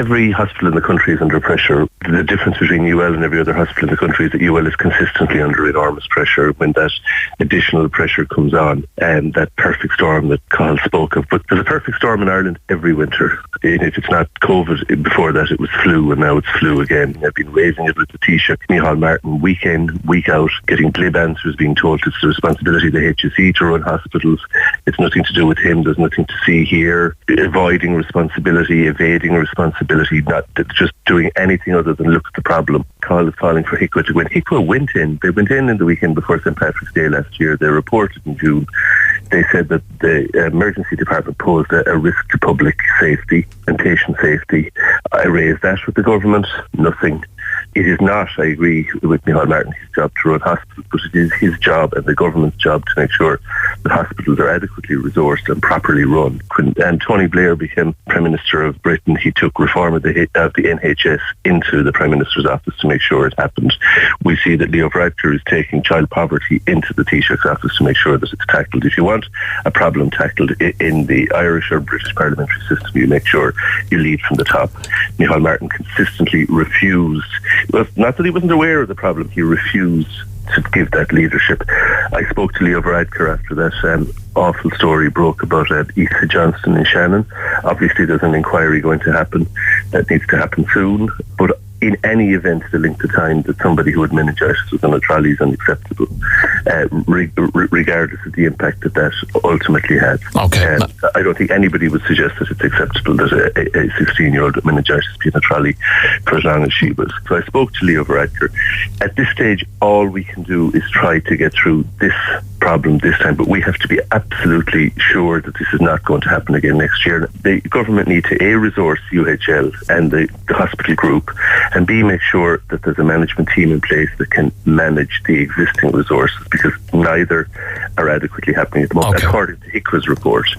every hospital in the country is under pressure. The difference between UL and every other hospital in the country is that UL is consistently under enormous pressure. When that additional pressure comes on, and that perfect storm that Cathal spoke of. But there's a perfect storm in Ireland every winter. And if it's not COVID, before that it was flu, and now it's flu again. I've been raising it with the Taoiseach, Micheál Martin, week in, week out, getting glib answers, being told it's the responsibility of the HSE to run hospitals. It's nothing to do with him. There's nothing to see here. Avoiding responsibility, evading responsibility, not just doing anything other than look at the problem. Cathal is calling for HICWA to win. HICWA went in. They went in the weekend before St. Patrick's Day last year. They reported in June. They said that the emergency department posed a risk to public safety and patient safety. I raised that with the government. Nothing. It is not, I agree with Micheál Martin, his job to run hospitals, but it is his job and the government's job to make sure that hospitals are adequately resourced and properly run. When Tony Blair became Prime Minister of Britain, he took reform of the NHS into the Prime Minister's office to make sure it happened. We see that Leo Varadkar is taking child poverty into the Taoiseach's office to make sure that it's tackled. If you want a problem tackled in the Irish or British parliamentary system, you make sure you lead from the top. Micheál Martin consistently refused. Well, not that he wasn't aware of the problem, he refused to give that leadership. I spoke to Leo Varadkar after that awful story broke about Issa Johnston in Shannon. Obviously there's an inquiry going to happen that needs to happen soon, but in any event, the length of time that somebody who had meningitis was on a trolley is unacceptable, regardless of the impact that ultimately had. Okay. I don't think anybody would suggest that it's acceptable that a 16-year-old with meningitis be in a trolley for as long as she was. So I spoke to Leo Varadkar. At this stage, all we can do is try to get through this problem this time, but we have to be absolutely sure that this is not going to happen again next year. The government need to A, resource UHL and the hospital group, and B, make sure that there's a management team in place that can manage the existing resources, because neither are adequately happening at the moment, according to HICWA's report.